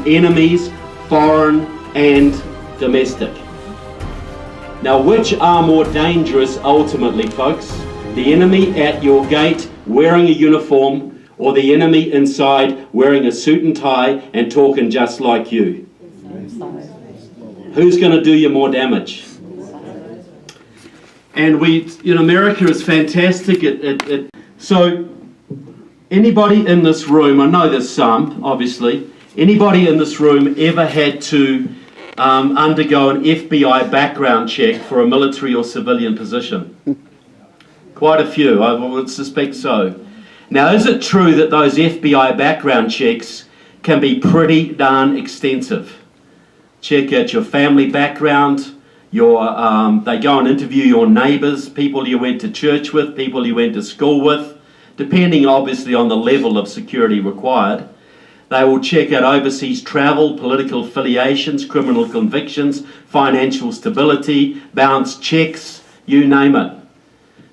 enemies, foreign and domestic. Now, which are more dangerous ultimately, folks? The enemy at your gate wearing a uniform, or the enemy inside wearing a suit and tie and talking just like you? Who's going to do you more damage? And America is fantastic so anybody in this room, I know there's some, obviously, anybody in this room ever had to undergo an FBI background check for a military or civilian position? Quite a few, I would suspect so. Now, is it true that those FBI background checks can be pretty darn extensive? Check out your family background, they go and interview your neighbours, people you went to church with, people you went to school with, depending obviously on the level of security required. They will check out overseas travel, political affiliations, criminal convictions, financial stability, bounced checks, you name it.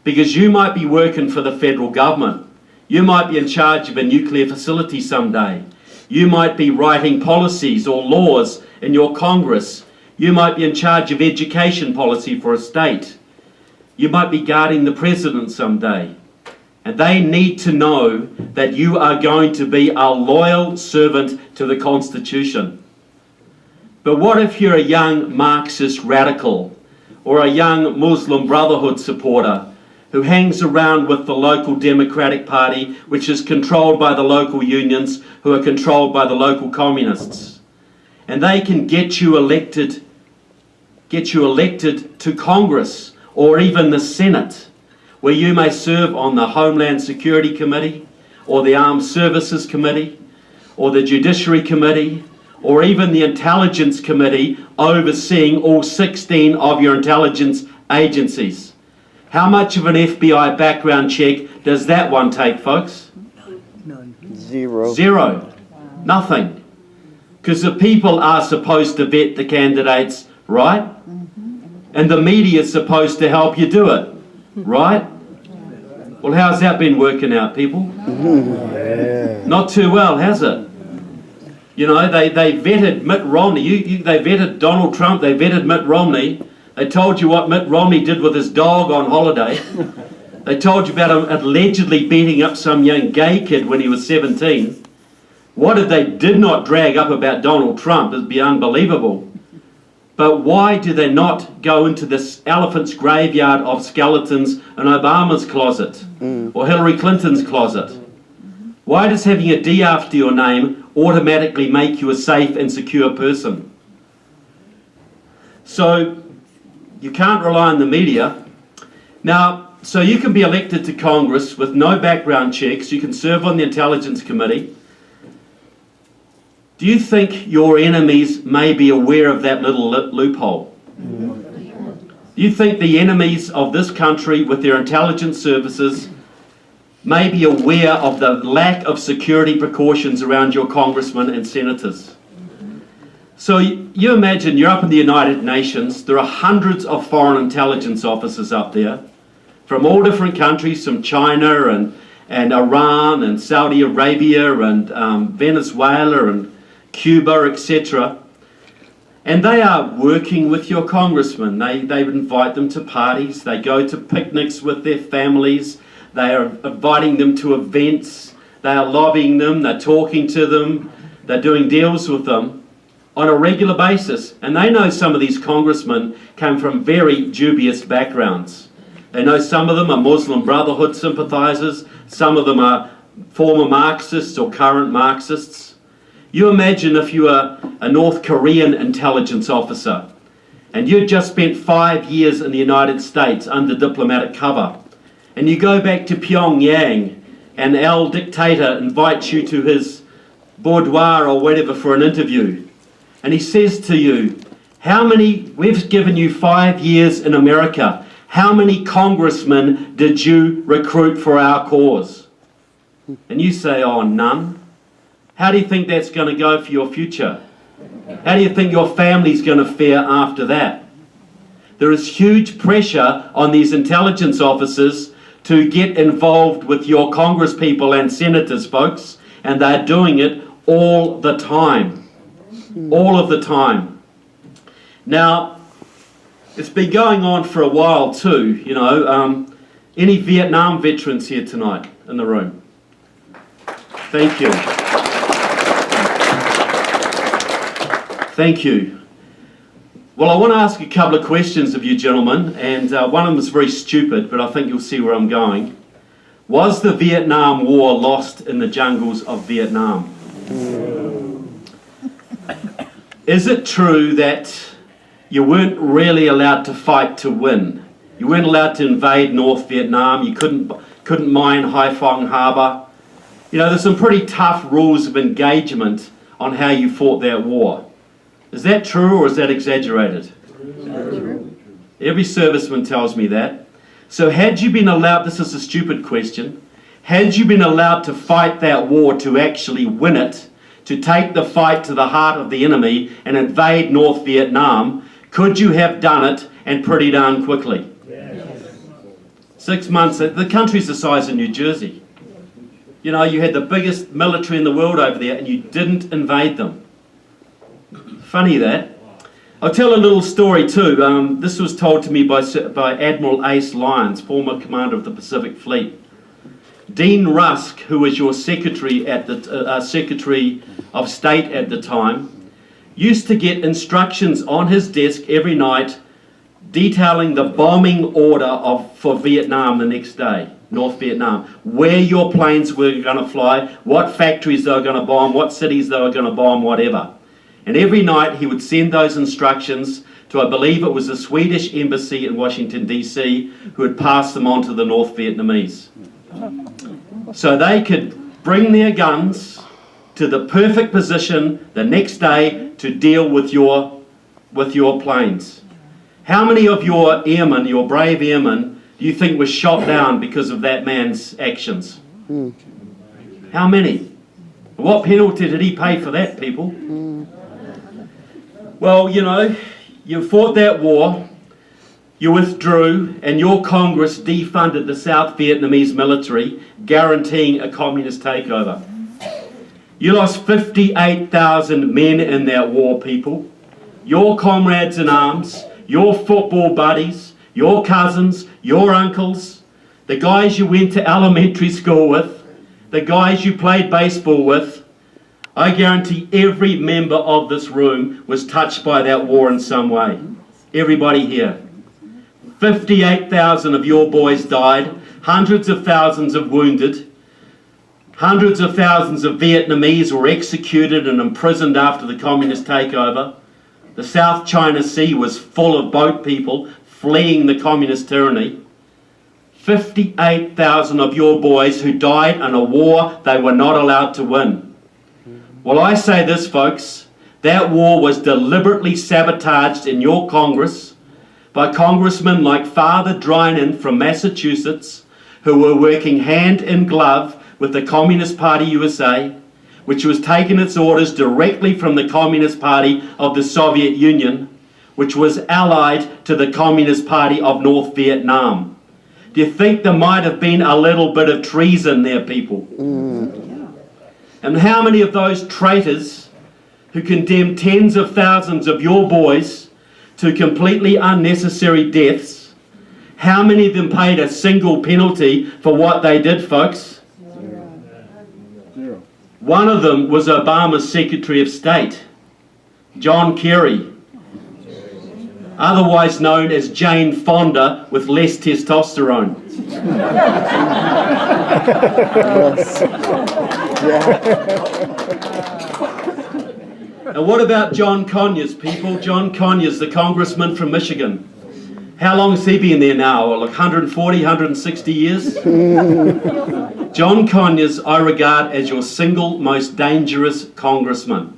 Because you might be working for the federal government. You might be in charge of a nuclear facility someday. You might be writing policies or laws in your Congress. You might be in charge of education policy for a state. You might be guarding the president someday. And they need to know that you are going to be a loyal servant to the Constitution. But what if you're a young Marxist radical or a young Muslim Brotherhood supporter who hangs around with the local Democratic Party, which is controlled by the local unions, who are controlled by the local communists? And they can get you elected to Congress or even the Senate, where you may serve on the Homeland Security Committee or the Armed Services Committee or the Judiciary Committee or even the Intelligence Committee, overseeing all 16 of your intelligence agencies. How much of an FBI background check does that one take, folks? None. Zero. Zero. Nothing. Because the people are supposed to vet the candidates, right? And the media is supposed to help you do it, right? Well, how's that been working out, people? Yeah. Not too well, has it? You know, they vetted Mitt Romney. They vetted Donald Trump. They vetted Mitt Romney. They told you what Mitt Romney did with his dog on holiday. They told you about him allegedly beating up some young gay kid when he was 17. What they did not drag up about Donald Trump is beyond unbelievable. But why do they not go into this elephant's graveyard of skeletons in Obama's closet or Hillary Clinton's closet? Why does having a D after your name automatically make you a safe and secure person? So you can't rely on the media. Now, so you can be elected to Congress with no background checks. You can serve on the Intelligence Committee. Do you think your enemies may be aware of that little loophole? Do you think the enemies of this country with their intelligence services may be aware of the lack of security precautions around your congressmen and senators? So you imagine you're up in the United Nations. There are hundreds of foreign intelligence officers up there from all different countries, from China and Iran and Saudi Arabia and Venezuela and Cuba, etc. And they are working with your congressmen. They invite them to parties. They go to picnics with their families. They are inviting them to events. They are lobbying them. They're talking to them. They're doing deals with them on a regular basis. And they know some of these congressmen come from very dubious backgrounds. They know some of them are Muslim Brotherhood sympathizers. Some of them are former Marxists or current Marxists. You imagine if you were a North Korean intelligence officer and you'd just spent 5 years in the United States under diplomatic cover, and you go back to Pyongyang and our dictator invites you to his boudoir or whatever for an interview, and he says to you, we've given you 5 years in America, how many congressmen did you recruit for our cause? And you say, oh, none. How do you think that's going to go for your future? How do you think your family's going to fare after that? There is huge pressure on these intelligence officers to get involved with your congresspeople and senators, folks, and they're doing it all the time. all of the time. Now, it's been going on for a while too, you know. Any Vietnam veterans here tonight in the room? Thank you. Thank you. Well, I want to ask a couple of questions of you gentlemen, and one of them is very stupid, but I think you'll see where I'm going. Was the Vietnam War lost in the jungles of Vietnam? Is it true that you weren't really allowed to fight to win? You weren't allowed to invade North Vietnam. You couldn't mine Haiphong Harbour. You know, there's some pretty tough rules of engagement on how you fought that war. Is that true or is that exaggerated? Every serviceman tells me that. So had you been allowed, this is a stupid question, had you been allowed to fight that war to actually win it, to take the fight to the heart of the enemy and invade North Vietnam, could you have done it and pretty darn quickly? Yes. 6 months, the country's the size of New Jersey. You know, you had the biggest military in the world over there and you didn't invade them. Funny that. I'll tell a little story too. This was told to me by Admiral Ace Lyons, former commander of the Pacific Fleet. Dean Rusk, who was your Secretary of State at the time, used to get instructions on his desk every night detailing the bombing order for Vietnam the next day, North Vietnam, where your planes were going to fly, what factories they were going to bomb, what cities they were going to bomb, whatever. And every night he would send those instructions to, I believe it was the Swedish embassy in Washington, D.C., who would pass them on to the North Vietnamese. So they could bring their guns to the perfect position the next day to deal with your planes. How many of your airmen, your brave airmen, do you think were shot down because of that man's actions? How many? What penalty did he pay for that, people? Well, you know, you fought that war, you withdrew, and your Congress defunded the South Vietnamese military, guaranteeing a communist takeover. You lost 58,000 men in that war, people. Your comrades in arms, your football buddies, your cousins, your uncles, the guys you went to elementary school with, the guys you played baseball with. I guarantee every member of this room was touched by that war in some way. Everybody here. 58,000 of your boys died, hundreds of thousands of wounded, hundreds of thousands of Vietnamese were executed and imprisoned after the communist takeover. The South China Sea was full of boat people fleeing the communist tyranny. 58,000 of your boys who died in a war they were not allowed to win. Well, I say this, folks, that war was deliberately sabotaged in your Congress by congressmen like Father Drynan from Massachusetts, who were working hand in glove with the Communist Party USA, which was taking its orders directly from the Communist Party of the Soviet Union, which was allied to the Communist Party of North Vietnam. Do you think there might have been a little bit of treason there, people? And how many of those traitors who condemned tens of thousands of your boys to completely unnecessary deaths, how many of them paid a single penalty for what they did, folks? Zero. One of them was Obama's Secretary of State, John Kerry, otherwise known as Jane Fonda with less testosterone. And what about John Conyers, people? John Conyers, the congressman from Michigan. How long has he been there now? Like 140, 160 years? John Conyers, I regard as your single most dangerous congressman,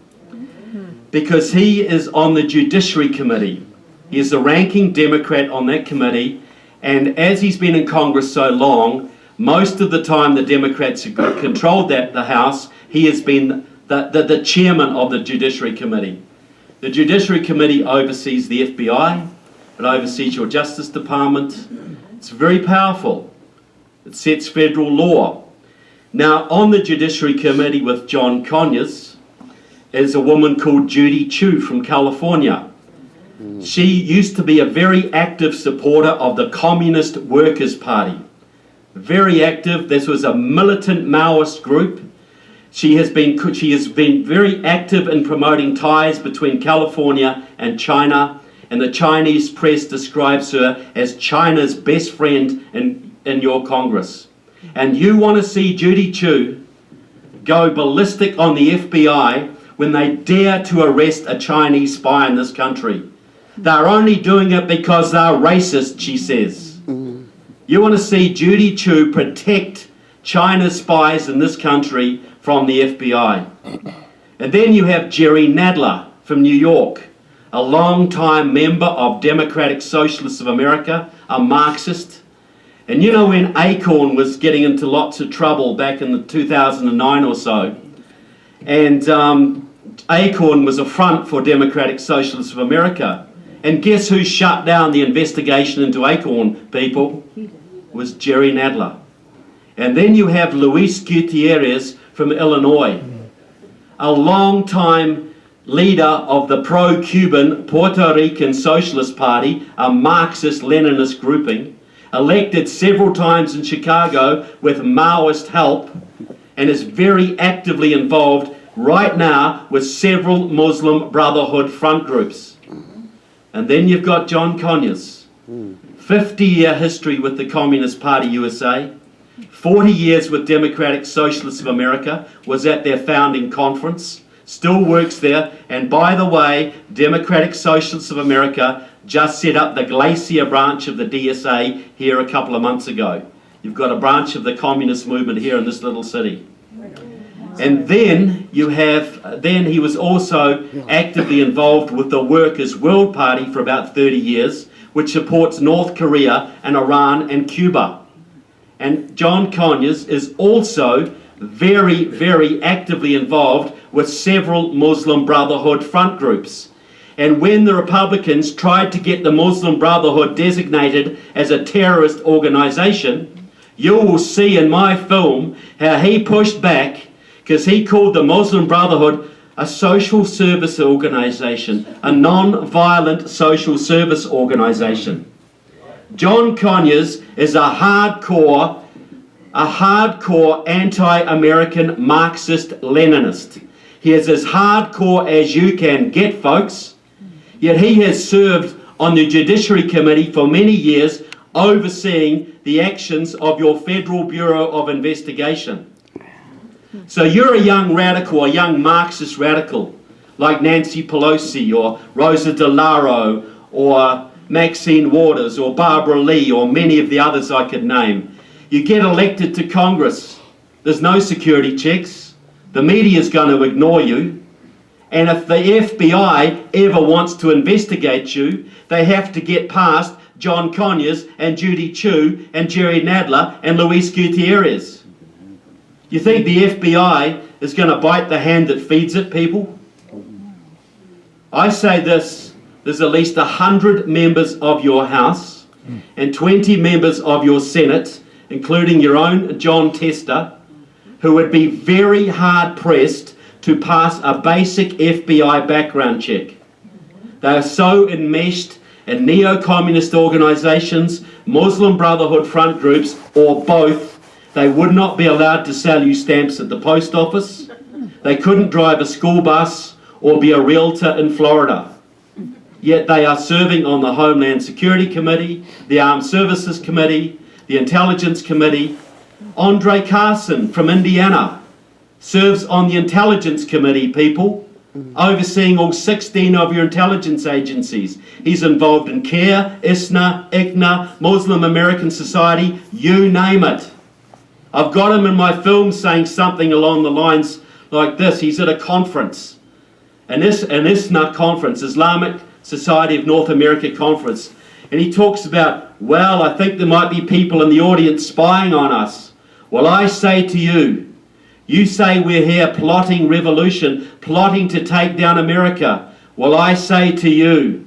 because he is on the Judiciary Committee. He is the ranking Democrat on that committee, and as he's been in Congress so long, most of the time the Democrats have controlled the House, he has been the chairman of the Judiciary Committee. The Judiciary Committee oversees the FBI, it oversees your Justice Department. It's very powerful. It sets federal law. Now, on the Judiciary Committee with John Conyers, is a woman called Judy Chu from California. She used to be a very active supporter of the Communist Workers' Party. Very active. This was a militant Maoist group. She has been very active in promoting ties between California and China, and the Chinese press describes her as China's best friend in your Congress. And you want to see Judy Chu go ballistic on the FBI when they dare to arrest a Chinese spy in this country. They're only doing it because they're racist, she says. You want to see Judy Chu protect China's spies in this country from the FBI. And then you have Jerry Nadler from New York, a long-time member of Democratic Socialists of America, a Marxist. And you know, when Acorn was getting into lots of trouble back in the 2009 or so, and Acorn was a front for Democratic Socialists of America, and guess who shut down the investigation into Acorn, people? It was Jerry Nadler. And then you have Luis Gutierrez from Illinois, a long-time leader of the pro-Cuban Puerto Rican Socialist Party, a Marxist-Leninist grouping, elected several times in Chicago with Maoist help, and is very actively involved right now with several Muslim Brotherhood front groups. And then you've got John Conyers, 50-year history with the Communist Party USA, 40 years with Democratic Socialists of America, was at their founding conference, still works there, and by the way, Democratic Socialists of America just set up the Glacier branch of the DSA here a couple of months ago. You've got a branch of the communist movement here in this little city. And then you have, then he was also actively involved with the Workers' World Party for about 30 years, which supports North Korea and Iran and Cuba. And John Conyers is also very, very actively involved with several Muslim Brotherhood front groups. And when the Republicans tried to get the Muslim Brotherhood designated as a terrorist organization, you will see in my film how he pushed back, because he called the Muslim Brotherhood a social service organization, a non-violent social service organization. John Conyers is a hardcore anti-American Marxist-Leninist. He is as hardcore as you can get, folks. Yet he has served on the Judiciary Committee for many years, overseeing the actions of your Federal Bureau of Investigation. So you're a young radical, a young Marxist radical, like Nancy Pelosi or Rosa DeLauro or Maxine Waters or Barbara Lee or many of the others I could name. You get elected to Congress. There's no security checks. The media is going to ignore you. And if the FBI ever wants to investigate you, they have to get past John Conyers and Judy Chu and Jerry Nadler and Luis Gutierrez. You think the FBI is going to bite the hand that feeds it, people? I say this, there's at least 100 members of your House and 20 members of your Senate, including your own John Tester, who would be very hard-pressed to pass a basic FBI background check. They are so enmeshed in neo-communist organizations, Muslim Brotherhood front groups, or both, they would not be allowed to sell you stamps at the post office. They couldn't drive a school bus or be a realtor in Florida. Yet they are serving on the Homeland Security Committee, the Armed Services Committee, the Intelligence Committee. Andre Carson from Indiana serves on the Intelligence Committee, people, overseeing all 16 of your intelligence agencies. He's involved in CARE, ISNA, ICNA, Muslim American Society, you name it. I've got him in my film saying something along the lines like this. He's at a conference, an ISNA conference, Islamic Society of North America conference, and he talks about, well, I think there might be people in the audience spying on us. Well, I say to you, you say we're here plotting revolution, plotting to take down America. Well, I say to you,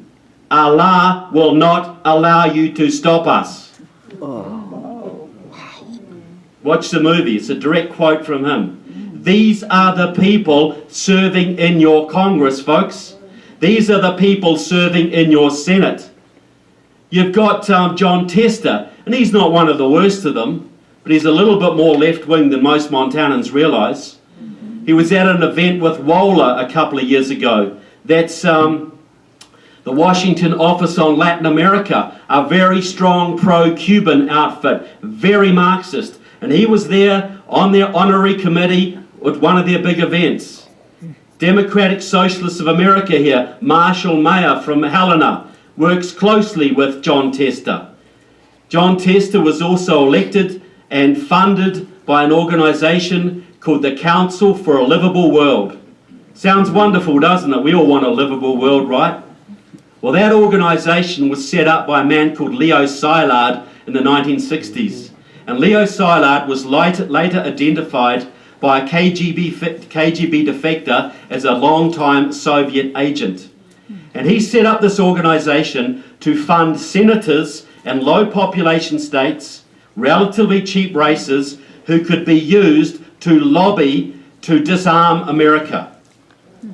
Allah will not allow you to stop us. Watch the movie. It's a direct quote from him. These are the people serving in your Congress, folks. These are the people serving in your Senate. You've got John Tester, and he's not one of the worst of them, but he's a little bit more left-wing than most Montanans realise. He was at an event with WOLA a couple of years ago. That's the Washington Office on Latin America, a very strong pro-Cuban outfit, very Marxist. And he was there on their honorary committee at one of their big events. Democratic Socialists of America here, Marshall Mayer from Helena, works closely with John Tester. John Tester was also elected and funded by an organisation called the Council for a Livable World. Sounds wonderful, doesn't it? We all want a livable world, right? Well, that organisation was set up by a man called Leo Szilard in the 1960s. And Leo Szilard was later identified by a KGB defector as a long-time Soviet agent. And he set up this organisation to fund senators in low population states, relatively cheap races, who could be used to lobby to disarm America,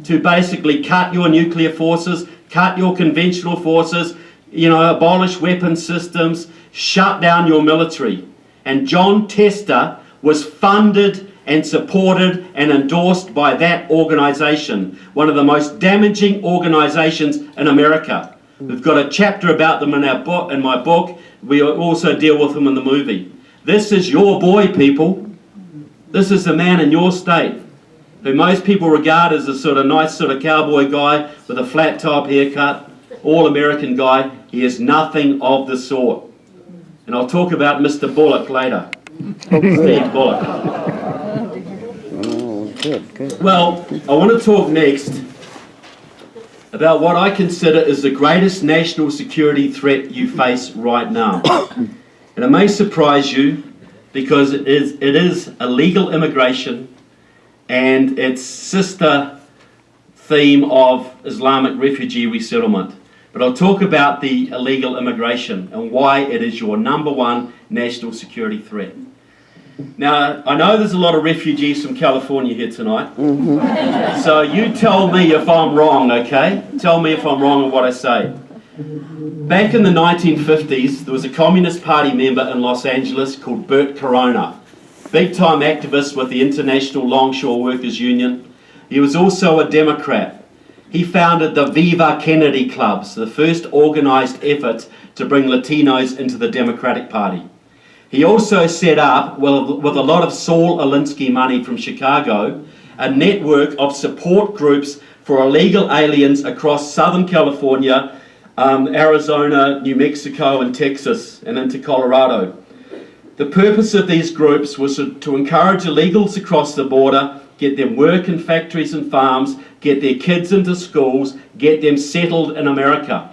to basically cut your nuclear forces, cut your conventional forces, abolish weapon systems, shut down your military. And John Tester was funded and supported and endorsed by that organisation, one of the most damaging organisations in America. We've got a chapter about them in my book. We also deal with them in the movie. This is your boy, people. This is the man in your state, who most people regard as a sort of nice sort of cowboy guy with a flat top haircut, all-American guy. He is nothing of the sort. And I'll talk about Mr. Bullock later. Steve Bullock. Oh, good. Well, I want to talk next about what I consider is the greatest national security threat you face right now. And it may surprise you because it is illegal immigration and its sister theme of Islamic refugee resettlement. But I'll talk about the illegal immigration and why it is your number one national security threat. Now, I know there's a lot of refugees from California here tonight. So you tell me if I'm wrong, okay? Tell me if I'm wrong in what I say. Back in the 1950s, there was a Communist Party member in Los Angeles called Bert Corona, big-time activist with the International Longshore Workers Union. He was also a Democrat. He founded the Viva Kennedy Clubs, the first organised effort to bring Latinos into the Democratic Party. He also set up, with a lot of Saul Alinsky money from Chicago, a network of support groups for illegal aliens across Southern California, Arizona, New Mexico and Texas and into Colorado. The purpose of these groups was to encourage illegals across the border, get them work in factories and farms, get their kids into schools, get them settled in America.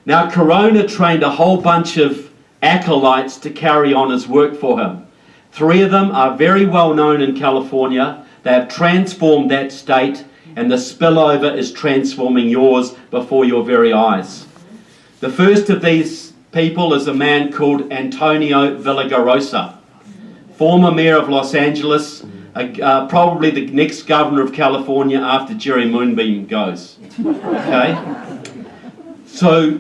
Now, Corona trained a whole bunch of acolytes to carry on his work for him. 3 of them are very well known in California. They have transformed that state, and the spillover is transforming yours before your very eyes. The first of these people is a man called Antonio Villagrosa, former mayor of Los Angeles, probably the next governor of California after Jerry Moonbeam goes. Okay? So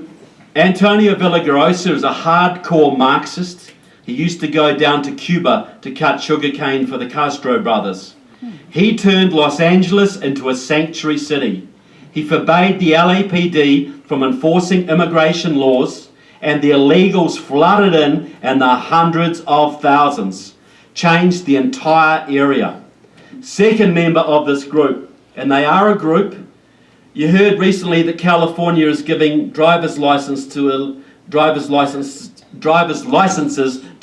Antonio Villagrosa is a hardcore Marxist. He used to go down to Cuba to cut sugarcane for the Castro brothers. He turned Los Angeles into a sanctuary city. He forbade the LAPD from enforcing immigration laws, and the illegals flooded in the hundreds of thousands, changed the entire area. Second member of this group, and they are a group. You heard recently that California is giving driver's licenses to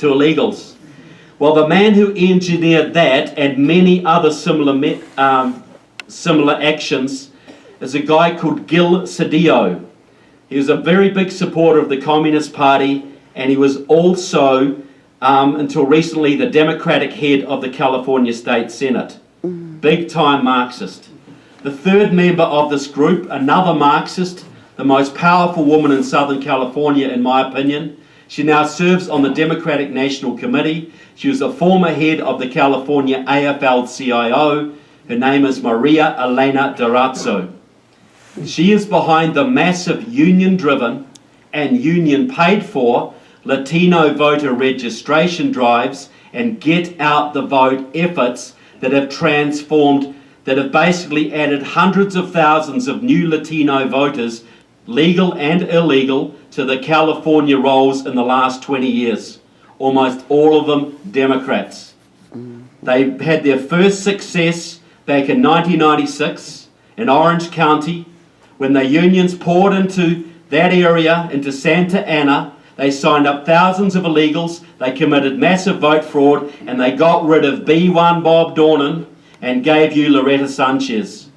illegals. Well, the man who engineered that and many other similar actions is a guy called Gil Cedillo. He was a very big supporter of the Communist Party, and he was also, until recently, the Democratic head of the California State Senate. Big-time Marxist. The third member of this group, another Marxist, the most powerful woman in Southern California, in my opinion, She now serves on the Democratic National Committee. She was a former head of the California AFL-CIO. Her name is Maria Elena Durazzo. She is behind the massive union-driven and union-paid-for Latino voter registration drives and get out the vote efforts that have transformed, that have basically added hundreds of thousands of new Latino voters, legal and illegal, to the California rolls in the last 20 years. Almost all of them Democrats. They had their first success back in 1996 in Orange County when the unions poured into that area, into Santa Ana. They signed up thousands of illegals, they committed massive vote fraud, and they got rid of B1 Bob Dornan and gave you Loretta Sanchez.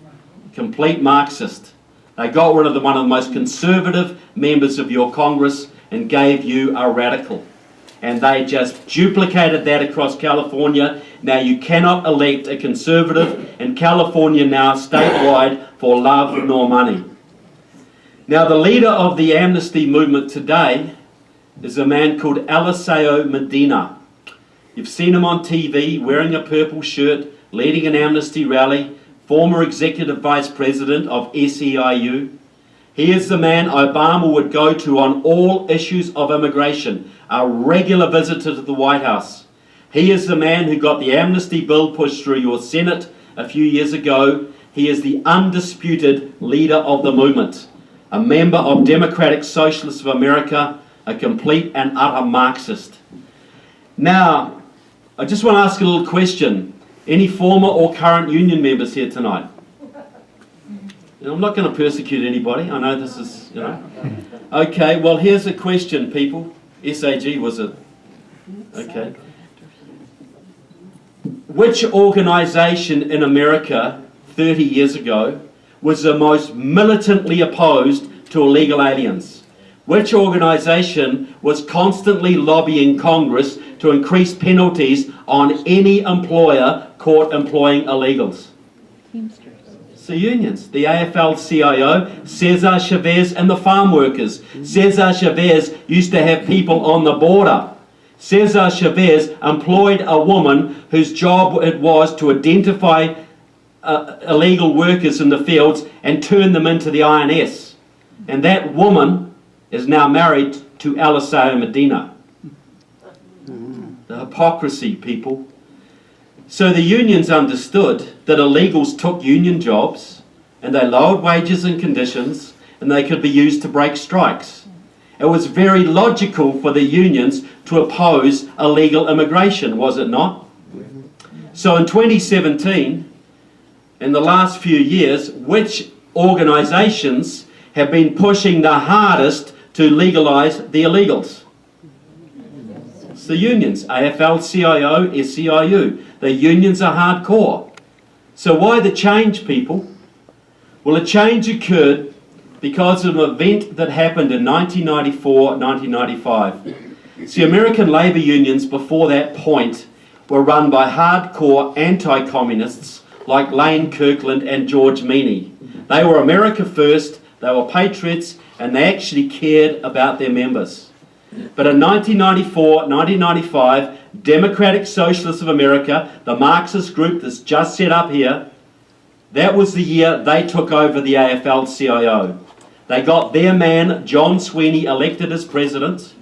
Complete Marxist. They got rid of one of the most conservative members of your Congress and gave you a radical. And they just duplicated that across California. Now you cannot elect a conservative in California now statewide for love nor money. Now the leader of the amnesty movement today is a man called Alamo Medina. You've seen him on TV wearing a purple shirt, leading an amnesty rally, former executive vice president of SEIU. He is the man Obama would go to on all issues of immigration, a regular visitor to the White House. He is the man who got the amnesty bill pushed through your Senate a few years ago. He is the undisputed leader of the movement, a member of Democratic Socialists of America, a complete and utter Marxist. Now, I just want to ask a little question. Any former or current union members here tonight? I'm not going to persecute anybody. I know this is, Okay, well, here's a question, people. SAG, was it? Okay. Which organisation in America 30 years ago was the most militantly opposed to illegal aliens? Which organisation was constantly lobbying Congress to increase penalties on any employer caught employing illegals? It's the unions, the AFL-CIO, Cesar Chavez and the farm workers. Cesar Chavez used to have people on the border. Cesar Chavez employed a woman whose job it was to identify illegal workers in the fields and turn them into the INS. And that woman is now married to Alamo Medina. The hypocrisy, people. So the unions understood that illegals took union jobs and they lowered wages and conditions and they could be used to break strikes. It was very logical for the unions to oppose illegal immigration, was it not? So in 2017, in the last few years, which organisations have been pushing the hardest to legalise the illegals? It's the unions, AFL-CIO, SEIU. The unions are hardcore. So why the change, people? Well, a change occurred because of an event that happened in 1994, 1995. See, American labour unions before that point were run by hardcore anti-communists like Lane Kirkland and George Meany. They were America first, they were patriots, and they actually cared about their members. But in 1994, 1995, Democratic Socialists of America, the Marxist group that's just set up here, that was the year they took over the AFL-CIO. They got their man, John Sweeney, elected as president.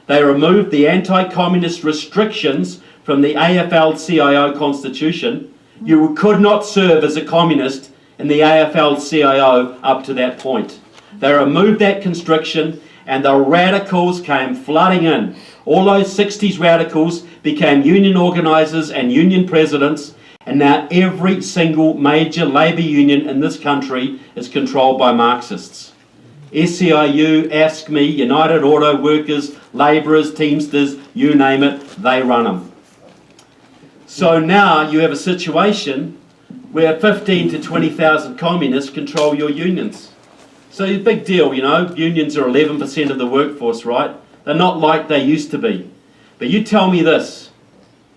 They removed the anti-communist restrictions from the AFL-CIO constitution. You could not serve as a communist in the AFL-CIO up to that point. They removed that constriction and the radicals came flooding in. All those 60s radicals became union organisers and union presidents, and now every single major labour union in this country is controlled by Marxists. SEIU, Ask Me, United Auto Workers, Labourers, Teamsters, you name it, they run them. So now you have a situation where 15 to 20,000 communists control your unions. So it's a big deal, unions are 11% of the workforce, right? They're not like they used to be. But you tell me this,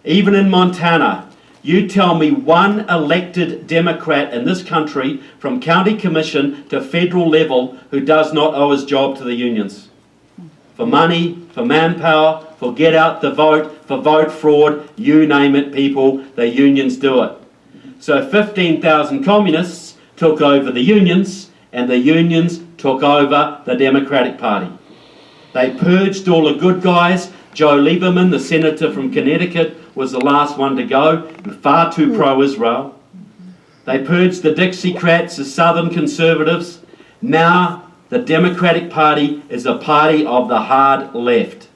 even in Montana, you tell me one elected Democrat in this country from county commission to federal level who does not owe his job to the unions. for money, for manpower, for get out the vote, for vote fraud, you name it, people, the unions do it. So 15,000 communists took over the unions, and the unions took over the Democratic Party. They purged all the good guys. Joe Lieberman, the senator from Connecticut, was the last one to go, far too pro-Israel. They purged the Dixiecrats, the Southern conservatives. Now the Democratic Party is a party of the hard left.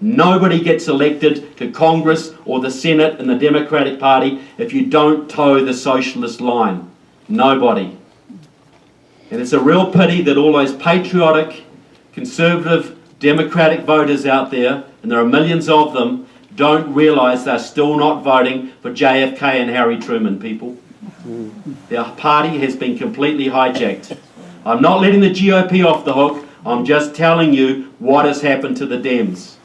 Nobody gets elected to Congress or the Senate in the Democratic Party if you don't toe the socialist line. Nobody. And it's a real pity that all those patriotic, conservative, democratic voters out there, and there are millions of them, don't realise they're still not voting for JFK and Harry Truman, people. Their party has been completely hijacked. I'm not letting the GOP off the hook. I'm just telling you what has happened to the Dems.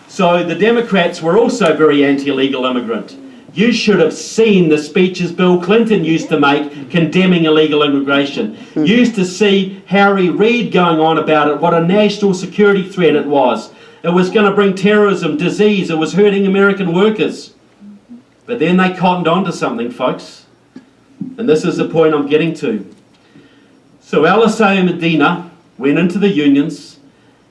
So the Democrats were also very anti-illegal immigrant. You should have seen the speeches Bill Clinton used to make condemning illegal immigration. You used to see Harry Reid going on about it, what a national security threat it was. It was going to bring terrorism, disease, it was hurting American workers. But then they cottoned on to something, folks. And this is the point I'm getting to. So Alamo Medina went into the unions,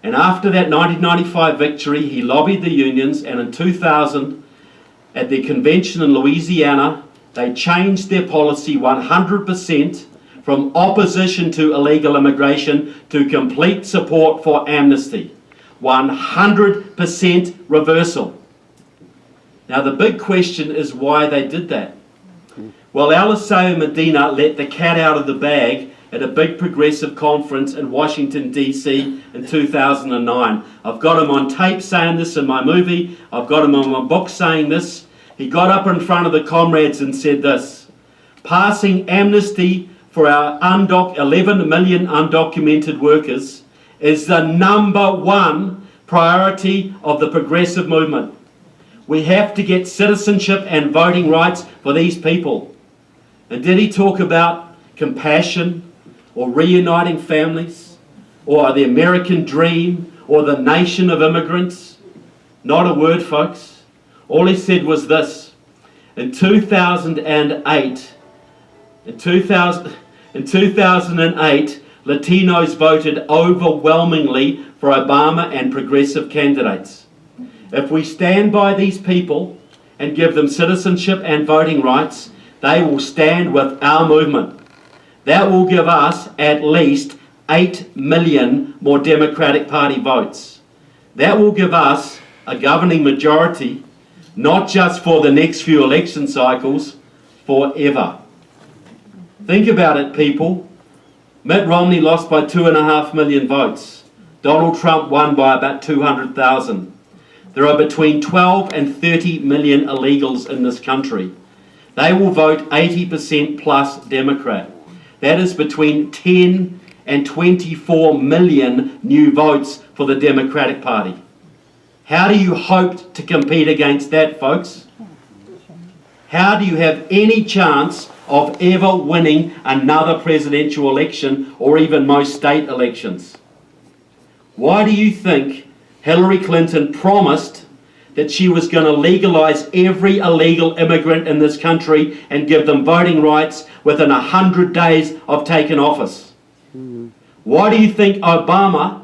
and after that 1995 victory, he lobbied the unions, and in 2000, at their convention in Louisiana, they changed their policy 100% from opposition to illegal immigration to complete support for amnesty. 100% reversal. Now the big question is why they did that. Well, Alamo Medina let the cat out of the bag at a big progressive conference in Washington, D.C. in 2009. I've got him on tape saying this in my movie. I've got him on my book saying this. He got up in front of the comrades and said this: passing amnesty for our 11 million undocumented workers is the #1 priority of the progressive movement. We have to get citizenship and voting rights for these people. And did he talk about compassion, or reuniting families, or the American dream, or the nation of immigrants? Not a word, folks. All he said was this: in 2008, Latinos voted overwhelmingly for Obama and progressive candidates. If we stand by these people and give them citizenship and voting rights, they will stand with our movement. That will give us at least 8 million more Democratic Party votes. That will give us a governing majority, not just for the next few election cycles, forever. Think about it, people. Mitt Romney lost by 2.5 million votes. Donald Trump won by about 200,000. There are between 12 and 30 million illegals in this country. They will vote 80% plus Democrat. That is between 10 and 24 million new votes for the Democratic Party. How do you hope to compete against that, folks? How do you have any chance of ever winning another presidential election or even most state elections? Why do you think Hillary Clinton promised that she was going to legalize every illegal immigrant in this country and give them voting rights within 100 days of taking office? Why do you think Obama,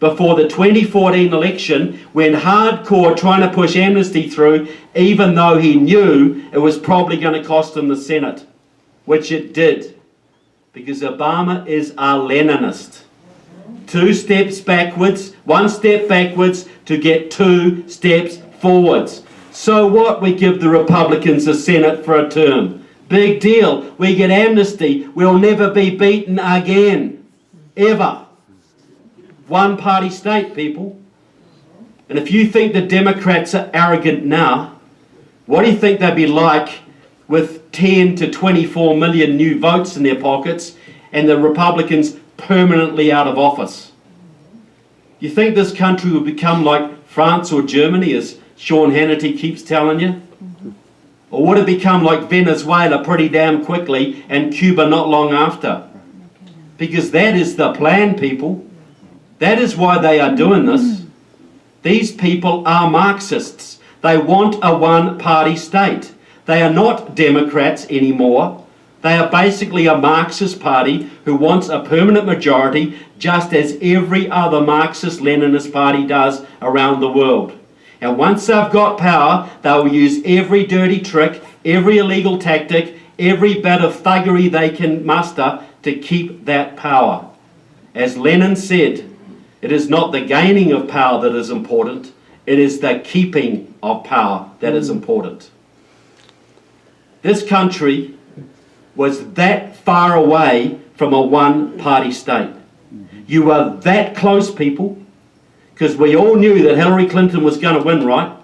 before the 2014 election, went hardcore trying to push amnesty through, even though he knew it was probably going to cost him the Senate? Which it did. Because Obama is a Leninist. 2 steps backwards, 1 step backwards to get 2 steps forwards. So what? We give the Republicans the Senate for a term. Big deal. We get amnesty. We'll never be beaten again. Ever. One party state, people. And if you think the Democrats are arrogant now, what do you think they'd be like with 10 to 24 million new votes in their pockets and the Republicans permanently out of office? You think this country would become like France or Germany, as Sean Hannity keeps telling you? Or would it become like Venezuela pretty damn quickly and Cuba not long after? Because that is the plan, people. That is why they are doing this. These people are Marxists. They want a one-party state. They are not Democrats anymore. They are basically a Marxist party who wants a permanent majority, just as every other Marxist-Leninist party does around the world. And once they've got power, they will use every dirty trick, every illegal tactic, every bit of thuggery they can muster to keep that power. As Lenin said, it is not the gaining of power that is important, it is the keeping of power that is important. This country was that far away from a one-party state. You were that close, people, because we all knew that Hillary Clinton was going to win, right?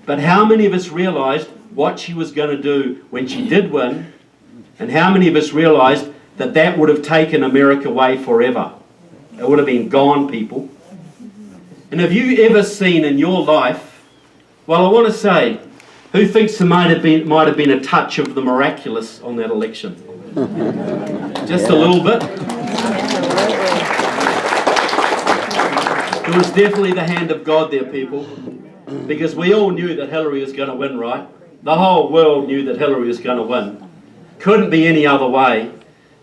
But how many of us realised what she was going to do when she did win, and how many of us realised that that would have taken America away forever? It would have been gone, people. And have you ever seen in your life, well, I want to say, who thinks there might have been a touch of the miraculous on that election? Just a little bit. It was definitely the hand of God there, people, because we all knew that Hillary was going to win, right? The whole world knew that Hillary was going to win. Couldn't be any other way.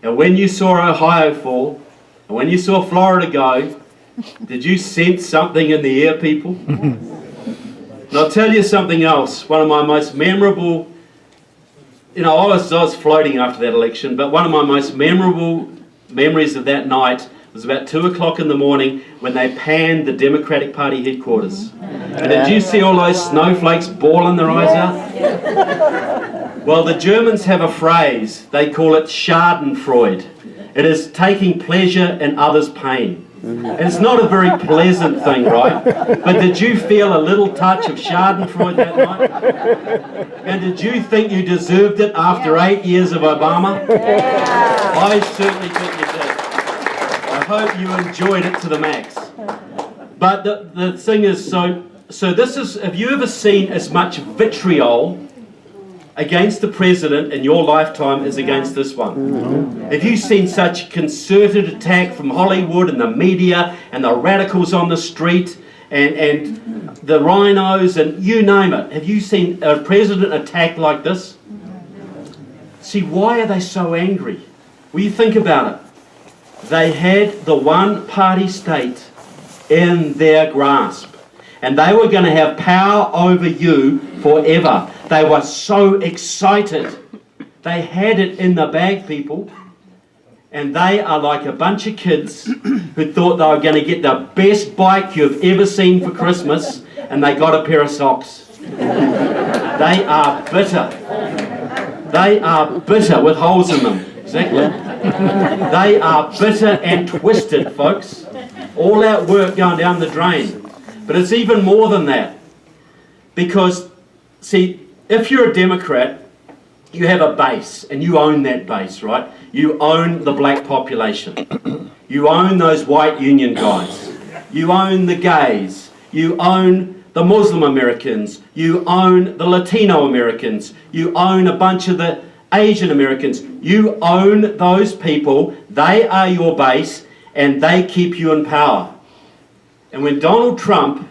And when you saw Ohio fall, and when you saw Florida go, did you sense something in the air, people? And I'll tell you something else. One of my most memorable, I was floating after that election, but one of my most memorable memories of that night was about 2 o'clock in the morning when they panned the Democratic Party headquarters. And did you see all those snowflakes bawling their eyes out? Well, the Germans have a phrase. They call it Schadenfreude. It is taking pleasure in others' pain. And it's not a very pleasant thing, right? But did you feel a little touch of Schadenfreude that night? And did you think you deserved it after 8 years of Obama? I certainly think you did. I hope you enjoyed it to the max. But the thing is, so this is, have you ever seen as much vitriol against the president in your lifetime as against this one? Have you seen such concerted attack from Hollywood and the media and the radicals on the street and the rhinos and you name it? Have you seen a president attacked like this? See, why are they so angry? Well, you think about it. They had the one-party state in their grasp. And they were going to have power over you forever. They were so excited. They had it in the bag, people. And they are like a bunch of kids who thought they were going to get the best bike you've ever seen for Christmas, and they got a pair of socks. They are bitter. They are bitter with holes in them. Exactly. They are bitter and twisted, folks. All that work going down the drain. But it's even more than that. Because, see, if you're a Democrat, you have a base, and you own that base, right? You own the black population. You own those white union guys. You own the gays. You own the Muslim Americans. You own the Latino Americans. You own a bunch of the Asian Americans. You own those people. They are your base, and they keep you in power. And when Donald Trump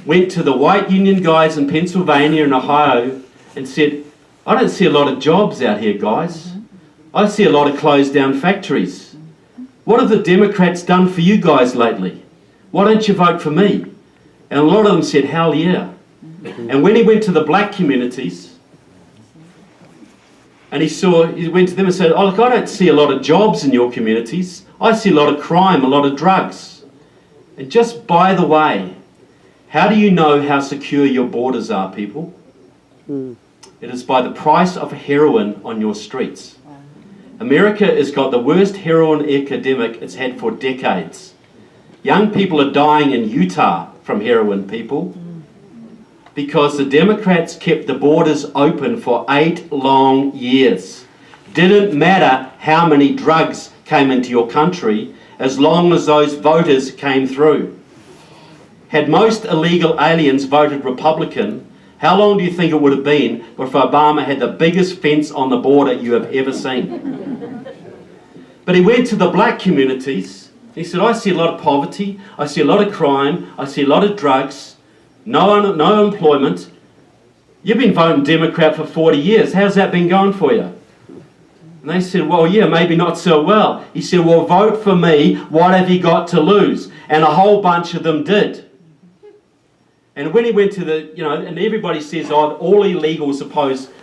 went to the white union guys in Pennsylvania and Ohio and said, I don't see a lot of jobs out here, guys. I see a lot of closed down factories. What have the Democrats done for you guys lately? Why don't you vote for me? And a lot of them said, hell yeah. And when he went to the black communities, and he went to them and said, oh look, I don't see a lot of jobs in your communities. I see a lot of crime, a lot of drugs. And just by the way, how do you know how secure your borders are, people? It is by the price of heroin on your streets. America has got the worst heroin epidemic it's had for decades. Young people are dying in Utah from heroin, people, because the Democrats kept the borders open for 8 long years. Didn't matter how many drugs came into your country, as long as those voters came through. Had most illegal aliens voted Republican, how long do you think it would have been if Obama had the biggest fence on the border you have ever seen? But he went to the black communities He said, I see a lot of poverty, I see a lot of crime, I see a lot of drugs, no employment. You've been voting Democrat for 40 years. How's that been going for you? And they said, well, yeah, maybe not so well. He said, well, vote for me. What have you got to lose? And a whole bunch of them did. And when he went to the, and everybody says, oh, all illegals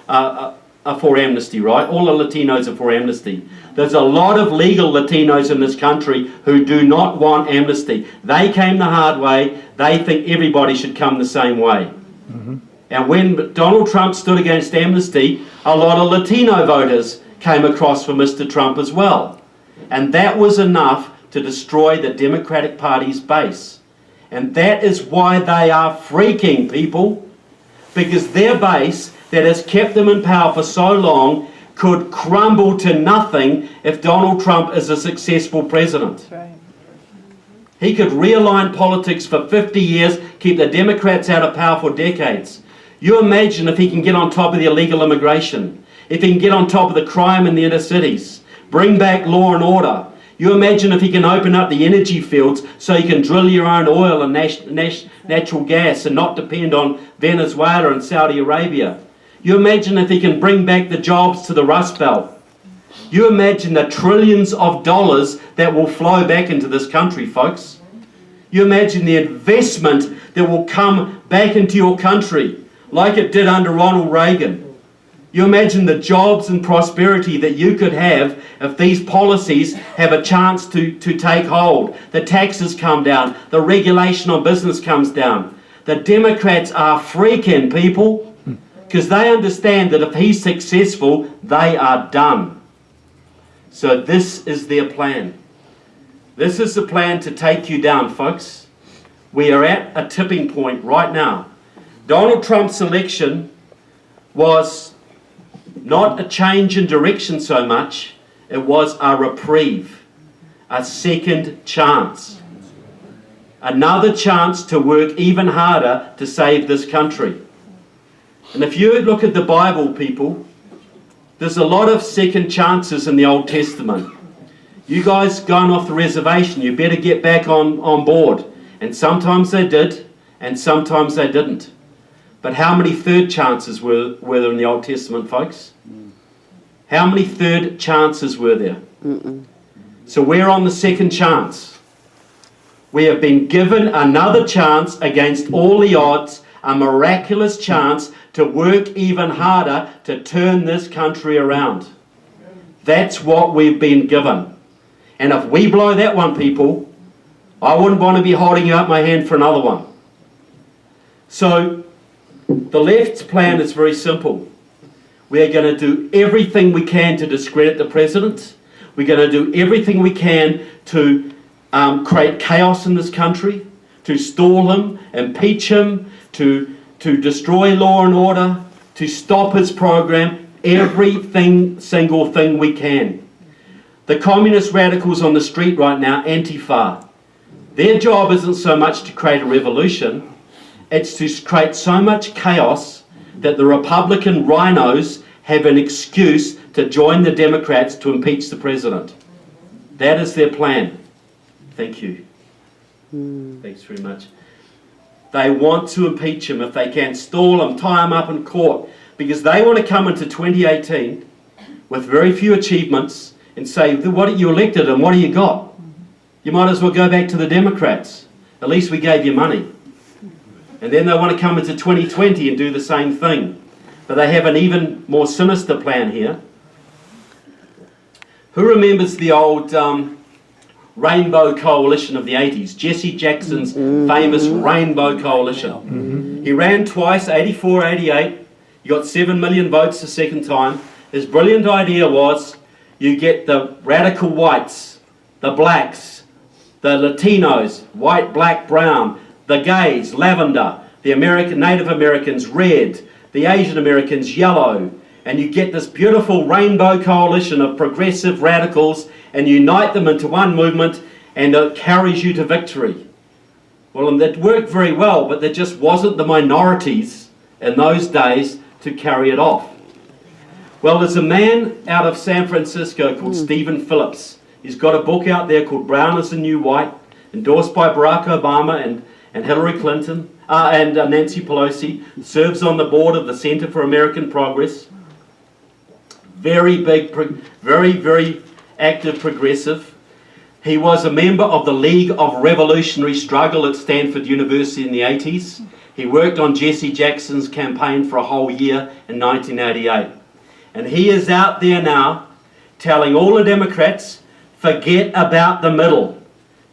are for amnesty, right? All the Latinos are for amnesty. There's a lot of legal Latinos in this country who do not want amnesty. They came the hard way. They think everybody should come the same way. Mm-hmm. And when Donald Trump stood against amnesty, a lot of Latino voters came across for Mr. Trump as well. And that was enough to destroy the Democratic Party's base. And that is why they are freaking, people. Because their base that has kept them in power for so long could crumble to nothing if Donald Trump is a successful president. That's right. He could realign politics for 50 years, keep the Democrats out of power for decades. You imagine if he can get on top of the illegal immigration, if he can get on top of the crime in the inner cities, bring back law and order. You imagine if he can open up the energy fields so you can drill your own oil and natural gas and not depend on Venezuela and Saudi Arabia. You imagine if he can bring back the jobs to the Rust Belt. You imagine the trillions of dollars that will flow back into this country, folks. You imagine the investment that will come back into your country, like it did under Ronald Reagan. You imagine the jobs and prosperity that you could have if these policies have a chance to take hold. The taxes come down, the regulation on business comes down. The Democrats are freaking, people, because they understand that if he's successful, they are done. So this is their plan. This is the plan to take you down, folks. We are at a tipping point right now. Donald Trump's election was not a change in direction so much, it was a reprieve, a second chance. Another chance to work even harder to save this country. And if you look at the Bible, people, there's a lot of second chances in the Old Testament. You guys going off the reservation, you better get back on board. And sometimes they did, and sometimes they didn't. But how many third chances were there in the Old Testament, folks? How many third chances were there? So we're on the second chance. We have been given another chance against all the odds, a miraculous chance to work even harder to turn this country around. That's what we've been given. And if we blow that one, people, I wouldn't want to be holding out my hand for another one. So the left's plan is very simple. We're going to do everything we can to discredit the president. We're going to do everything we can to create chaos in this country, to stall him, impeach him, to destroy law and order, to stop his program, single thing we can. The communist radicals on the street right now, Antifa, their job isn't so much to create a revolution, it's to create so much chaos that the Republican rhinos have an excuse to join the Democrats to impeach the president. That is their plan. Thank you. Thanks very much. They want to impeach him if they can, stall him, tie him up in court, because they want to come into 2018 with very few achievements and say, what you elected and what do you got? You might as well go back to the Democrats. At least we gave you money. And then they want to come into 2020 and do the same thing. But they have an even more sinister plan here. Who remembers the old Rainbow Coalition of the 80s? Jesse Jackson's famous Rainbow Coalition. He ran twice, 84, 88. He got 7 million votes the second time. His brilliant idea was you get the radical whites, the blacks, the Latinos, white, black, brown, the gays, lavender, the Native Americans, red, the Asian Americans, yellow, and you get this beautiful rainbow coalition of progressive radicals and unite them into one movement, and it carries you to victory. Well, and that worked very well, but there just wasn't the minorities in those days to carry it off. Well, there's a man out of San Francisco called Stephen Phillips. He's got a book out there called Brown is the New White, endorsed by Barack Obama and Hillary Clinton and Nancy Pelosi. Serves on the board of the Center for American Progress. Very big, very active progressive. He was a member of the League of Revolutionary Struggle at Stanford University in the 80s. He worked on Jesse Jackson's campaign for a whole year in 1988. And he is out there now telling all the Democrats, forget about the middle.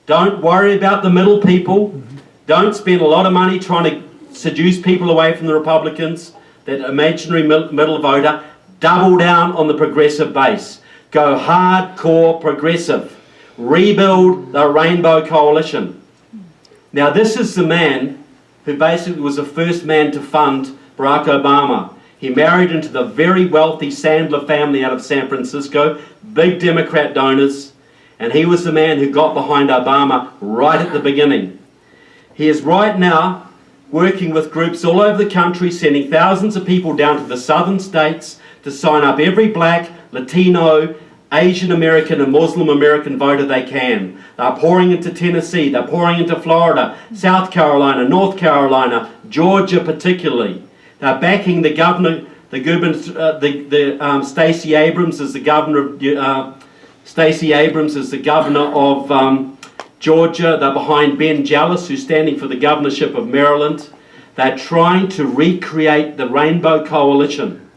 Don't worry about the middle people. Don't spend a lot of money trying to seduce people away from the Republicans, that imaginary middle voter. Double down on the progressive base. Go hardcore progressive. Rebuild the Rainbow Coalition. Now this is the man who basically was the first man to fund Barack Obama. He married into the very wealthy Sandler family out of San Francisco, big Democrat donors, and he was the man who got behind Obama right at the beginning. He is right now working with groups all over the country, sending thousands of people down to the southern states to sign up every black, Latino, Asian American and Muslim American voter they can. They're pouring into Tennessee, they're pouring into Florida, South Carolina, North Carolina, Georgia particularly. They're backing the governor, Stacey Abrams as the governor of Georgia. They're behind Ben Jealous, who's standing for the governorship of Maryland. They're trying to recreate the Rainbow Coalition.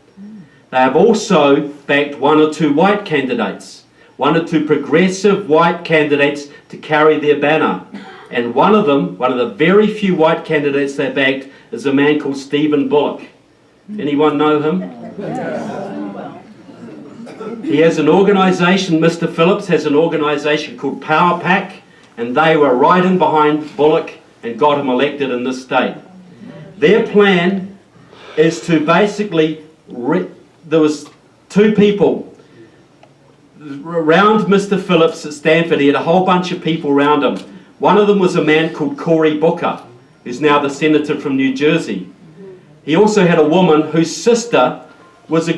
They have also backed one or two white candidates, one or two progressive white candidates to carry their banner. And one of them, one of the very few white candidates they backed, is a man called Stephen Bullock. Anyone know him? He has an organisation, Mr. Phillips has an organisation called Power Pack, and they were right in behind Bullock and got him elected in this state. Their plan is to basically, there was two people around Mr. Phillips at Stanford. He had a whole bunch of people around him. One of them was a man called Cory Booker, who's now the senator from New Jersey. He also had a woman whose sister was a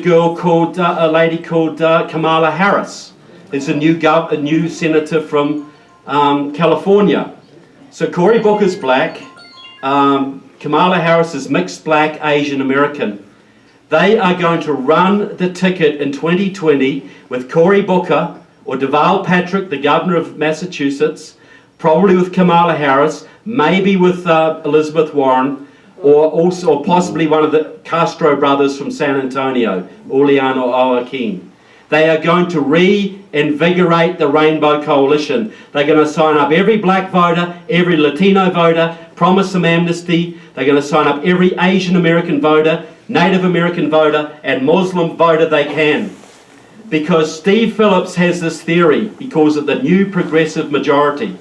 lady called Kamala Harris, who's a new senator from California. So Cory Booker's black, Kamala Harris is mixed black, Asian American. They are going to run the ticket in 2020 with Cory Booker or Deval Patrick, the governor of Massachusetts, probably with Kamala Harris, maybe with Elizabeth Warren, or possibly one of the Castro brothers from San Antonio, Julian or Joaquin. They are going to reinvigorate the Rainbow Coalition. They're going to sign up every black voter, every Latino voter, promise them amnesty. They're going to sign up every Asian American voter, Native American voter, and Muslim voter they can. Because Steve Phillips has this theory, he calls it the new progressive majority.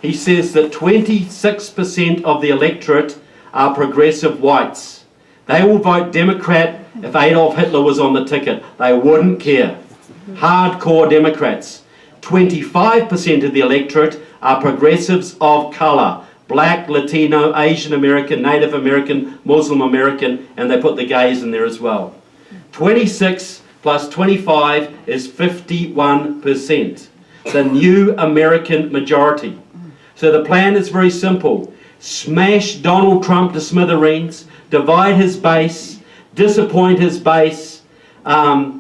He says that 26% of the electorate are progressive whites. They will vote Democrat if Adolf Hitler was on the ticket. They wouldn't care. Hardcore Democrats. 25% of the electorate are progressives of colour. Black, Latino, Asian American, Native American, Muslim American, and they put the gays in there as well. 26 plus 25 is 51%. The new American majority. So the plan is very simple. Smash Donald Trump to smithereens, divide his base, disappoint his base,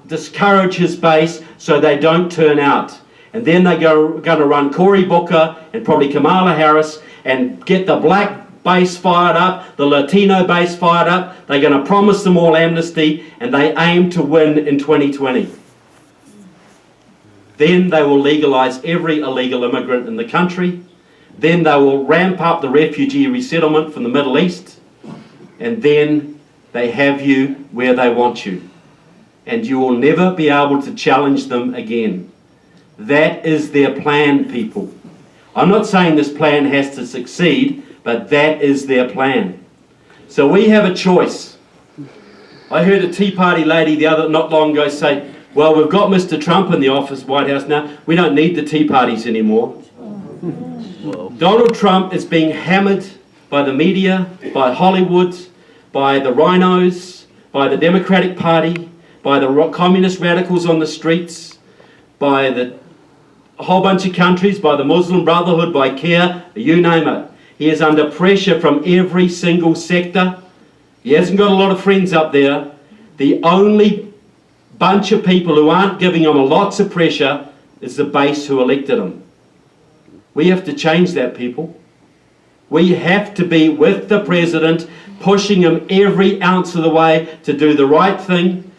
discourage his base so they don't turn out. And then they're going to run Cory Booker and probably Kamala Harris and get the black base fired up, the Latino base fired up. They're going to promise them all amnesty, and they aim to win in 2020. Then they will legalize every illegal immigrant in the country. Then they will ramp up the refugee resettlement from the Middle East. And then they have you where they want you. And you will never be able to challenge them again. That is their plan, people. I'm not saying this plan has to succeed, but that is their plan. So we have a choice. I heard a Tea Party lady not long ago say, well, we've got Mr. Trump in the White House now. We don't need the Tea Parties anymore. Donald Trump is being hammered by the media, by Hollywood, by the rhinos, by the Democratic Party, by the communist radicals on the streets, by the a whole bunch of countries, by the Muslim Brotherhood, by CARE, you name it. He is under pressure from every single sector. He hasn't got a lot of friends up there. The only bunch of people who aren't giving him lots of pressure is the base who elected him. We have to change that, people. We have to be with the president, pushing him every ounce of the way to do the right thing,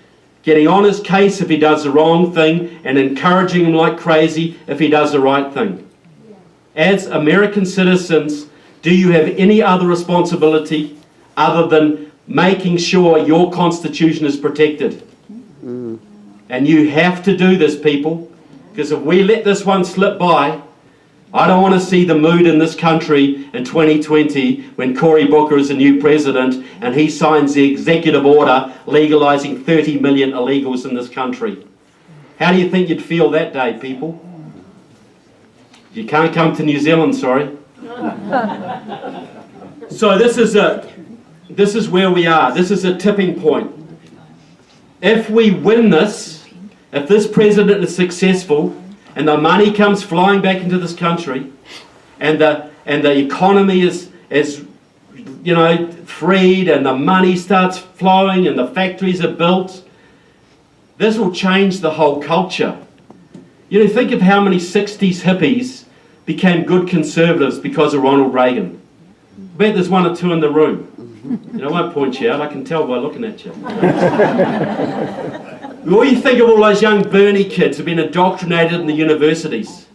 getting on his case if he does the wrong thing, and encouraging him like crazy if he does the right thing. As American citizens, do you have any other responsibility other than making sure your Constitution is protected? And you have to do this, people, because if we let this one slip by, I don't want to see the mood in this country in 2020 when Cory Booker is the new president and he signs the executive order legalising 30 million illegals in this country. How do you think you'd feel that day, people? You can't come to New Zealand, sorry. So this is where we are. This is a tipping point. If we win this, if this president is successful, and the money comes flying back into this country, and the economy is freed, and the money starts flowing, and the factories are built, this will change the whole culture. Think of how many 60s hippies became good conservatives because of Ronald Reagan. I bet there's one or two in the room. I won't point you out, I can tell by looking at you. Or you think of all those young Bernie kids who've been indoctrinated in the universities.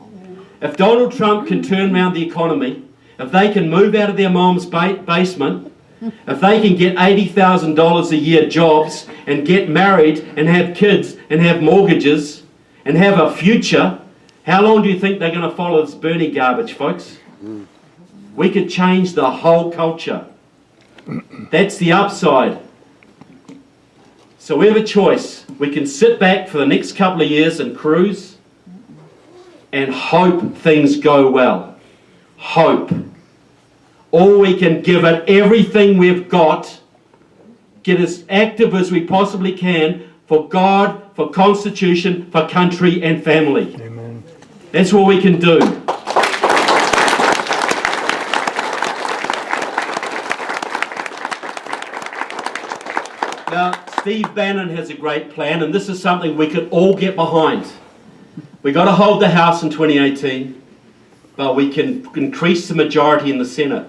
If Donald Trump can turn around the economy, if they can move out of their mom's basement, if they can get $80,000 a year jobs and get married and have kids and have mortgages and have a future, how long do you think they're going to follow this Bernie garbage, folks? We could change the whole culture. That's the upside. So we have a choice. We can sit back for the next couple of years and cruise and hope things go well. Hope. Or we can give it everything we've got, get as active as we possibly can for God, for Constitution, for country and family. Amen. That's what we can do. Now, Steve Bannon has a great plan, and this is something we could all get behind. We've got to hold the House in 2018, but we can increase the majority in the Senate.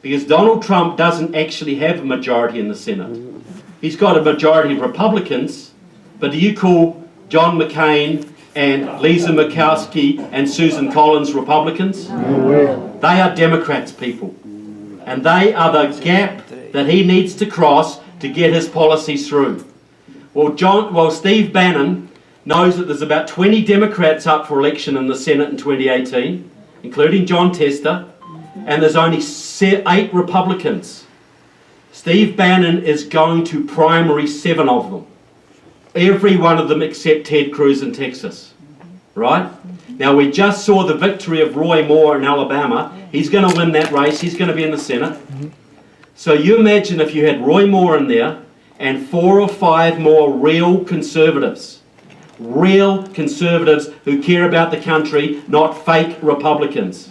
Because Donald Trump doesn't actually have a majority in the Senate. He's got a majority of Republicans, but do you call John McCain and Lisa Murkowski and Susan Collins Republicans? No. They are Democrats, people. And they are the gap that he needs to cross to get his policies through. Well, Steve Bannon knows that there's about 20 Democrats up for election in the Senate in 2018, including John Tester, and there's only 8 Republicans. Steve Bannon is going to primary 7 of them. Every one of them except Ted Cruz in Texas. Right? Now, we just saw the victory of Roy Moore in Alabama. He's going to win that race. He's going to be in the Senate. So you imagine if you had Roy Moore in there and 4 or 5 more real conservatives who care about the country, not fake Republicans.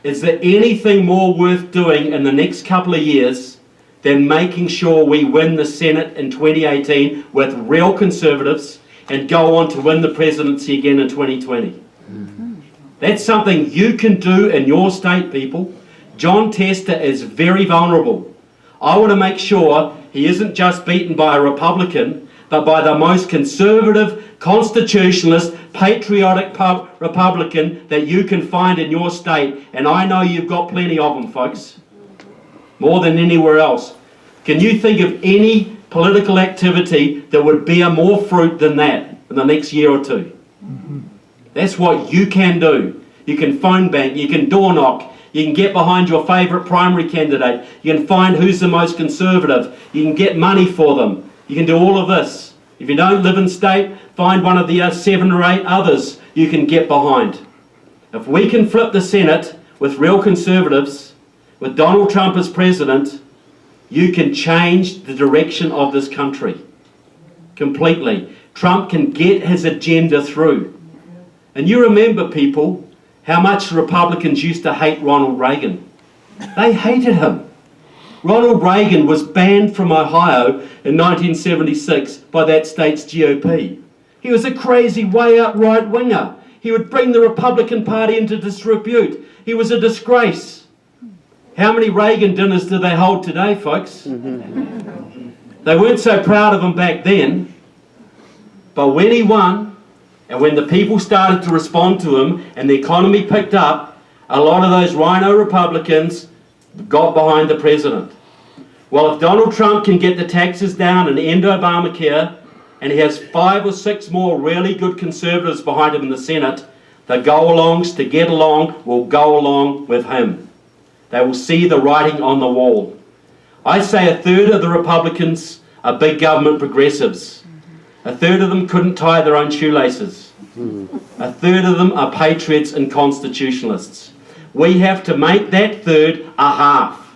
Is there anything more worth doing in the next couple of years than making sure we win the Senate in 2018 with real conservatives and go on to win the presidency again in 2020? That's something you can do in your state, people. John Tester is very vulnerable. I want to make sure he isn't just beaten by a Republican, but by the most conservative, constitutionalist, patriotic Republican that you can find in your state. And I know you've got plenty of them, folks. More than anywhere else. Can you think of any political activity that would bear more fruit than that in the next year or two? That's what you can do. You can phone bank, you can door knock, you can get behind your favourite primary candidate, you can find who's the most conservative, you can get money for them, you can do all of this. If you don't live in state, find one of the 7 or 8 others you can get behind. If we can flip the Senate with real conservatives, with Donald Trump as president, you can change the direction of this country completely. Trump can get his agenda through. And you remember, people, how much the Republicans used to hate Ronald Reagan. They hated him. Ronald Reagan was banned from Ohio in 1976 by that state's GOP. He was a crazy, way-out right-winger. He would bring the Republican Party into disrepute. He was a disgrace. How many Reagan dinners do they hold today, folks? They weren't so proud of him back then. But when he won, and when the people started to respond to him, and the economy picked up, a lot of those rhino Republicans got behind the president. Well, if Donald Trump can get the taxes down and end Obamacare, and he has 5 or 6 more really good conservatives behind him in the Senate, the go-alongs to get along will go along with him. They will see the writing on the wall. I say a third of the Republicans are big government progressives. A third of them couldn't tie their own shoelaces. A third of them are patriots and constitutionalists. We have to make that third a half.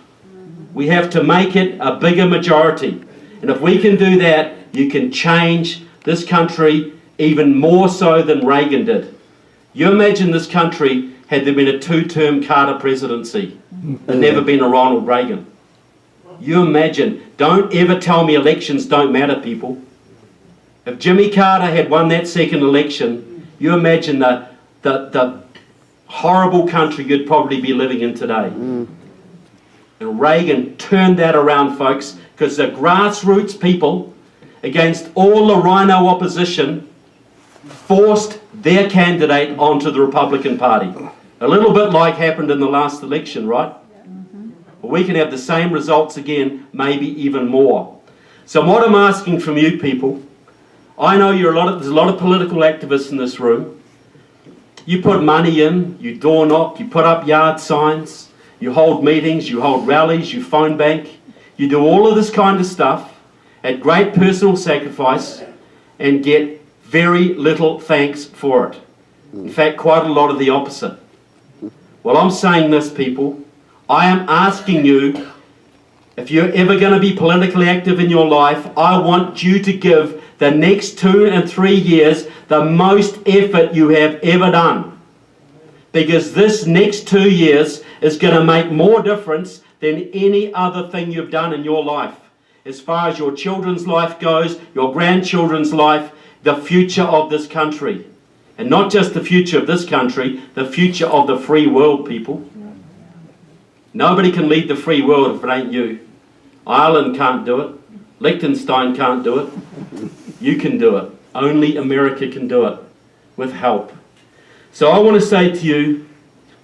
We have to make it a bigger majority. And if we can do that, you can change this country even more so than Reagan did. You imagine this country had there been a 2-term Carter presidency and never been a Ronald Reagan. You imagine. Don't ever tell me elections don't matter, people. If Jimmy Carter had won that second election, you imagine the horrible country you'd probably be living in today. And Reagan turned that around, folks, because the grassroots people, against all the rhino opposition, forced their candidate onto the Republican Party. A little bit like happened in the last election, right? Well, we can have the same results again, maybe even more. So what I'm asking from you people, I know there's a lot of political activists in this room. You put money in, you door knock, you put up yard signs, you hold meetings, you hold rallies, you phone bank. You do all of this kind of stuff at great personal sacrifice and get very little thanks for it. In fact, quite a lot of the opposite. Well, I'm saying this, people. I am asking you, if you're ever going to be politically active in your life, I want you to give the next 2 and 3 years the most effort you have ever done. Because this next 2 years is going to make more difference than any other thing you've done in your life. As far as your children's life goes, your grandchildren's life, the future of this country. And not just the future of this country, the future of the free world, people. Nobody can lead the free world if it ain't you. Ireland can't do it. Liechtenstein can't do it. You can do it. Only America can do it, with help. So I want to say to you,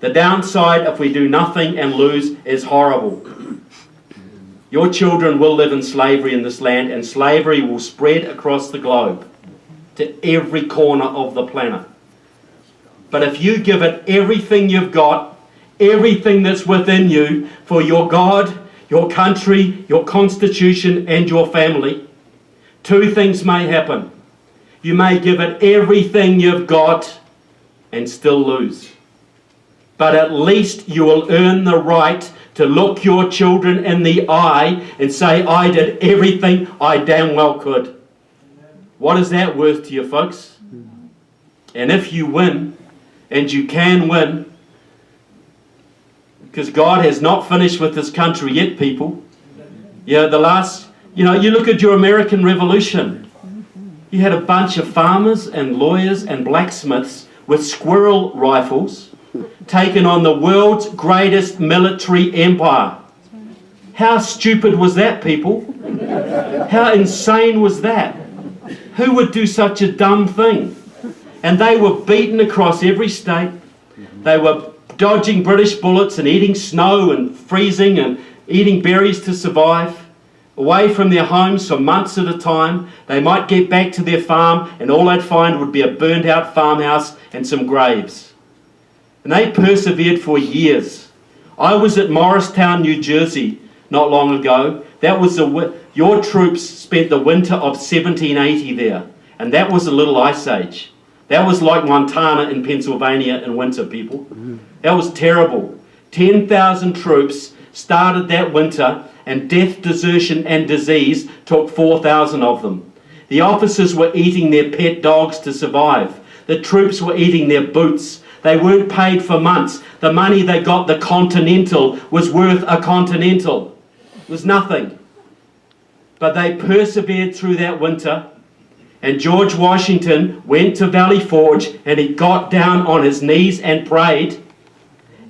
the downside if we do nothing and lose is horrible. Your children will live in slavery in this land, and slavery will spread across the globe to every corner of the planet. But if you give it everything you've got, everything that's within you for your God, your country, your constitution, and your family, 2 things may happen. You may give it everything you've got and still lose. But at least you will earn the right to look your children in the eye and say, I did everything I damn well could. What is that worth to you, folks? And if you win, and you can win, because God has not finished with this country yet, people. You look at your American Revolution. You had a bunch of farmers and lawyers and blacksmiths with squirrel rifles taking on the world's greatest military empire. How stupid was that, people? How insane was that? Who would do such a dumb thing? And they were beaten across every state. They were dodging British bullets and eating snow and freezing and eating berries to survive. Away from their homes for months at a time. They might get back to their farm and all they'd find would be a burned out farmhouse and some graves. And they persevered for years. I was at Morristown, New Jersey not long ago. That was your troops spent the winter of 1780 there. And that was a little ice age. That was like Montana in Pennsylvania in winter, people. That was terrible. 10,000 troops started that winter, and death, desertion and disease took 4,000 of them. The officers were eating their pet dogs to survive. The troops were eating their boots. They weren't paid for months. The money they got, the Continental, was worth a Continental. It was nothing. But they persevered through that winter. And George Washington went to Valley Forge and he got down on his knees and prayed.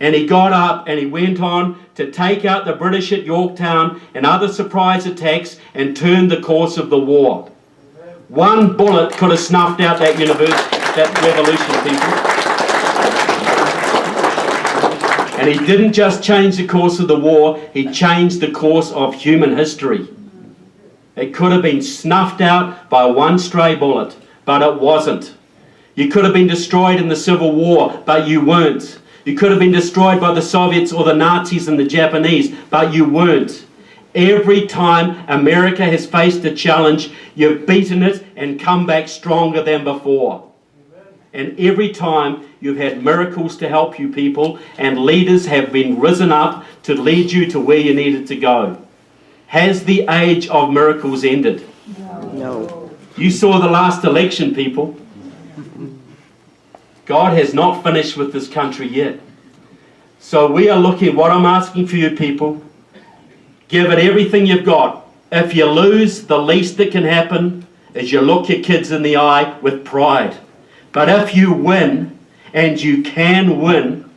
And he got up and he went on to take out the British at Yorktown and other surprise attacks and turn the course of the war. One bullet could have snuffed out that revolution, people. And he didn't just change the course of the war, he changed the course of human history. It could have been snuffed out by one stray bullet, but it wasn't. You could have been destroyed in the Civil War, but you weren't. You could have been destroyed by the Soviets or the Nazis and the Japanese, but you weren't. Every time America has faced a challenge, you've beaten it and come back stronger than before. And every time you've had miracles to help you, people, and leaders have been risen up to lead you to where you needed to go. Has the age of miracles ended? No. You saw the last election, people. God has not finished with this country yet. So we are looking, what I'm asking for you people, give it everything you've got. If you lose, the least that can happen is you look your kids in the eye with pride. But if you win, and you can win,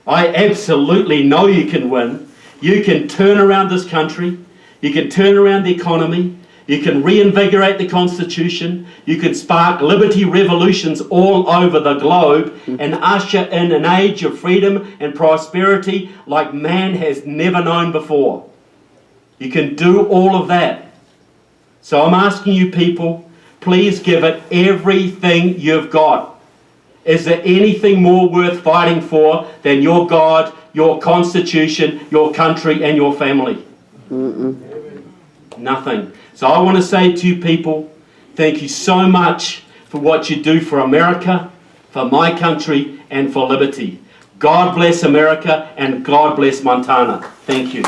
I absolutely know you can win. You can turn around this country. You can turn around the economy. You can reinvigorate the Constitution. You can spark liberty revolutions all over the globe and usher in an age of freedom and prosperity like man has never known before. You can do all of that. So I'm asking you people, please give it everything you've got. Is there anything more worth fighting for than your God, your Constitution, your country and your family? Nothing. So I want to say to you people, thank you so much for what you do for America, for my country, and for liberty. God bless America and God bless Montana. Thank you.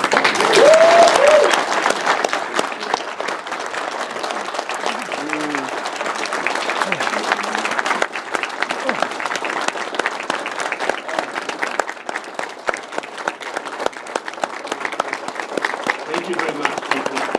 Thank you very much, people.